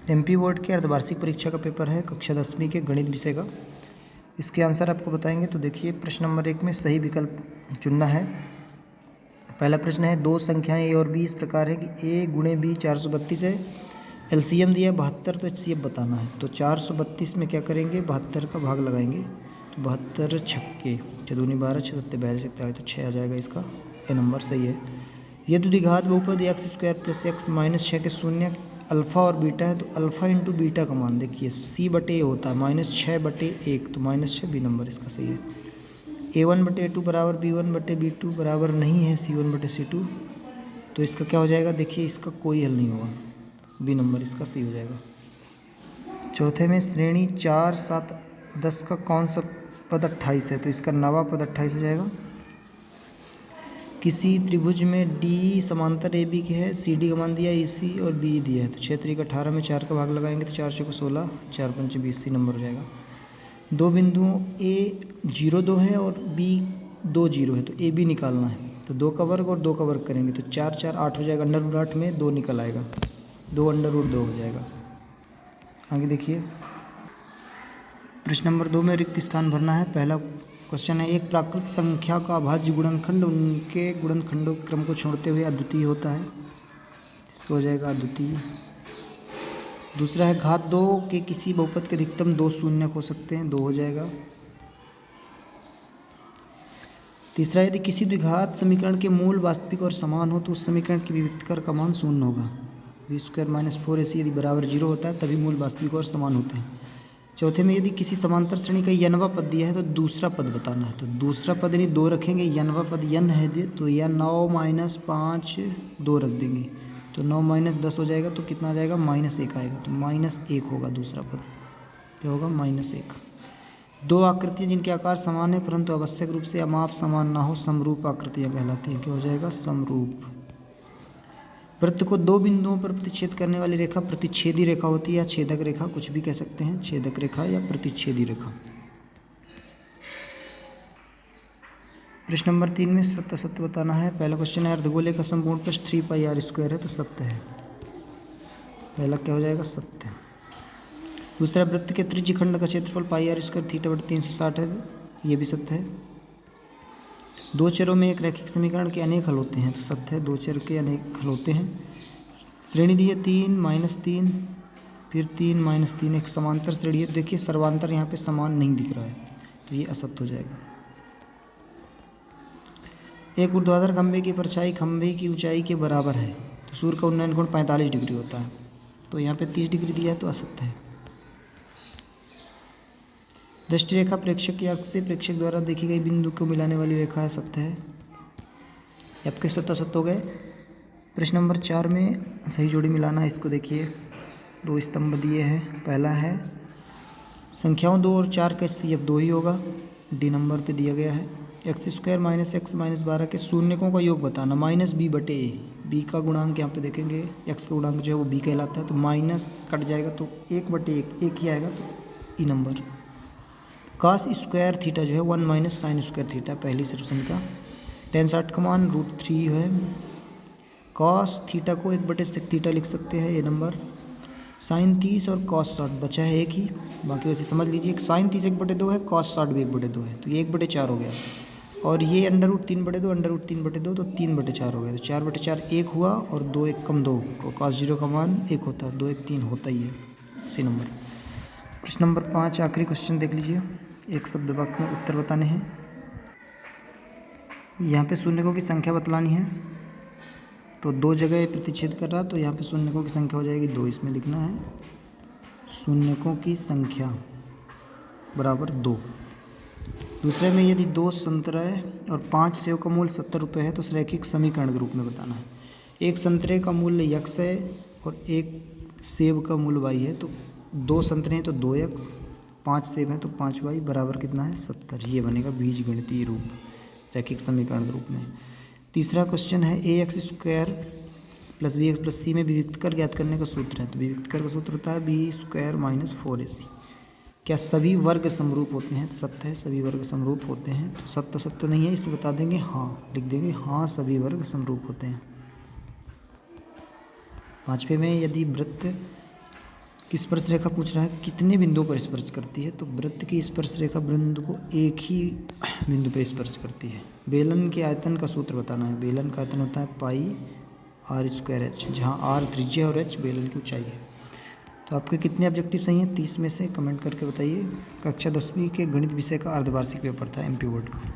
MP board के अर्धवार्षिक परीक्षा का पेपर है कक्षा 10वीं के गणित विषय का। इसके आंसर आपको बताएंगे। तो देखिए प्रश्न नंबर 1 में सही विकल्प चुनना है। पहला प्रश्न है, दो संख्याएं ए और बी इस प्रकार है कि ए गुणे बी 432 है, एलसीएम दिया है 72, तो एचसीएफ बताना है। तो 432 में क्या करेंगे, 72 का भाग लगाएंगे। तो 72 छक्के 6 दूनी 12, 6 सत्ते 42, 41, तो 6 आ जाएगा इसका। ए नंबर सही है। यदि द्विघात बहुपद x square plus x minus 6 के शून्य अल्फ़ा और बीटा है, तो अल्फ़ा इंटू बीटा का मान देखिए सी बटे ए होता है -6/1, तो -6 बी नंबर इसका सही है। a1/a2 बराबर b1/b2 बराबर नहीं है c1/c2, तो इसका क्या हो जाएगा, देखिए इसका कोई हल नहीं होगा, बी नंबर इसका सही हो जाएगा। चौथे में श्रेणी 4, 7, 10 का कौन सा पद 28 है, तो इसका नवा पद 28 हो जाएगा। किसी त्रिभुज में डी समांतर ए बी के है, सी डी का मान दिया है EC और बी दिया है, तो 6 3 18 में 4 का भाग लगाएंगे तो 4 6 16, 4 5 20, सी नंबर हो जाएगा। दो बिंदुओं ए 0 2 है और बी 2 0 है, तो ए बी निकालना है। तो 2 का वर्ग और 2 का वर्ग करेंगे तो 4 4 8 हो जाएगा, √8 में 2 निकल आएगा, 2 √2 हो जाएगा। आगे देखिए प्रश्न नंबर 2 में रिक्त स्थान भरना है। पहला क्वेश्चन है, एक प्राकृत संख्या का अभाज्य गुणनखंड उनके गुणनखंडों के क्रम को छोड़ते हुए अद्वितीय होता है, इसको हो जाएगा अद्वितीय। दूसरा है, घात 2 के किसी बहुपद के अधिकतम 2 शून्य हो सकते हैं, 2 हो जाएगा। तीसरा, यदि किसी द्विघात समीकरण के मूल वास्तविक और समान हो तो उस समीकरण के विविक्तकर का मान शून्य होगा। b² - 4ac यदि बराबर 0 होता है तभी मूल वास्तविक और समान होते हैं। चौथे में, यदि किसी समांतर श्रेणी का यनवा पद दिया है तो दूसरा पद बताना है। तो दूसरा पद यानी 2 रखेंगे, यनवा पद यन है दे, तो यह 9 - 5 2 रख देंगे, तो 9 - 10 हो जाएगा, तो कितना आ जाएगा, -1 आएगा, तो -1 होगा दूसरा पद, क्या होगा -1। दो आकृतियाँ जिनके आकार समान है परंतु आवश्यक रूप से माप समान ना हो, समरूप आकृतियाँ कहलाती हैं, क्या हो जाएगा, समरूप। वृत्त को दो बिंदुओं पर प्रतिच्छेद करने वाली रेखा प्रतिच्छेदी रेखा होती है या छेदक रेखा, कुछ भी कह सकते हैं, छेदक रेखा या प्रतिच्छेदी रेखा। प्रश्न नंबर 3 में सत्य असत्य बताना है। पहला क्वेश्चन है, अर्धगोले का समकोण प्लस 3πr² है, तो सत्य है, पहला क्या हो जाएगा, सत्य। दूसरा, वृत्त के त्रिज्य खंड का क्षेत्रफल πr² θ/360 है, ये भी सत्य है। दो चरों में एक रैखिक समीकरण के अनेक हल होते हैं, तो सत्य है, दो चर के अनेक हल होते हैं। श्रेणी दी है 3 -3 फिर 3 -3, एक समांतर श्रेणी है, तो देखिए सर्वांतर यहाँ पे समान नहीं दिख रहा है, तो ये असत्य हो जाएगा। एक ऊर्ध्वाधर खंभे की परछाई खंभे की ऊंचाई के बराबर है, तो सूर्य का उन्नयन कोण 45 डिग्री होता है, तो यहाँ पे 30 डिग्री दिया है, तो असत्य है। दृष्टि रेखा प्रेक्षक की अक्ष से प्रेक्षक द्वारा देखी गई बिंदु को मिलाने वाली रेखा है, सत्य है। आपके सत्य असत्य हो गए। प्रश्न नंबर 4 में सही जोड़ी मिलाना है, इसको देखिए, दो स्तंभ दिए हैं। पहला है, संख्याओं 2 और 4 का HCF 2 ही होगा, डी नंबर पे दिया गया है। x² - x - 12 के शून्यकों का योग बताना, -b/a, b का गुणांक यहाँ पे देखेंगे, x का गुणांक जो है वो b कहलाता है, तो माइनस कट जाएगा तो 1/1 एक ही आएगा, तो ई नंबर। cos² थीटा जो है 1 - sin² थीटा, पहली सर्वसंख्या। tan 60 का मान √3 है। cos थीटा को 1/sec थीटा लिख सकते हैं, ये नंबर। sin 30 और cos 60 बचा है एक ही, बाकी वैसे समझ लीजिए, sin 30 1/2 है, cos 60 भी 1/2 है, तो ये 1/4 हो गया। और ये √3/2 √3/2, तो 3/4 हो गया, तो 4/4 1 हुआ, और 2 1 कम 2, cos 0 का मान 1 होता है, 2 1 3 होता ही है, सी नंबर। प्रश्न नंबर 5 आखिरी क्वेश्चन देख लीजिए, एक शब्द वाक्य में उत्तर बताने हैं। यहाँ पे शून्यकों की संख्या बतलानी है, तो 2 जगह प्रतिच्छेद कर रहा, तो यहाँ पे शून्यकों की संख्या हो जाएगी 2, इसमें लिखना है शून्यकों की संख्या बराबर 2। दूसरे में, यदि 2 संतरे और 5 सेव का मूल्य 70 रुपये है तो उस रैखिक समीकरण के रूप में बताना है। एक संतरे का मूल्य x है और एक सेब का मूल्य y है, तो 2 संतरे हैं तो 2x, 5 सेब हैं तो 5y बराबर कितना है, 70। ये बनेगा बीजगणितीय रूप, रैखिक समीकरण के रूप में। तीसरा क्वेश्चन है, ax² + bx + c में विविक्तकर ज्ञात करने का सूत्र है, तो विविक्तकर का सूत्र होता है b² - 4ac। क्या सभी वर्ग समरूप होते हैं, सत्य है, सभी वर्ग समरूप होते हैं, तो सत्य सत्य नहीं है, इसमें बता देंगे हाँ, लिख देंगे हाँ सभी वर्ग समरूप होते हैं। 5वें में, यदि वृत्त कि स्पर्श रेखा पूछ रहा है कितने बिंदुओं पर स्पर्श करती है, तो वृत्त की स्पर्श रेखा बिंदु को एक ही बिंदु पर स्पर्श करती है। बेलन के आयतन का सूत्र बताना है। बेलन का आयतन होता है पाई आर स्क्वायर एच, जहाँ आर त्रिज्या और एच बेलन की ऊंचाई है। तो आपके कितने ऑब्जेक्टिव सही हैं 30 में से? कमेंट करके बताइए। कक्षा 10वीं के गणित विषय का अर्धवार्षिक पेपर था MP बोर्ड का।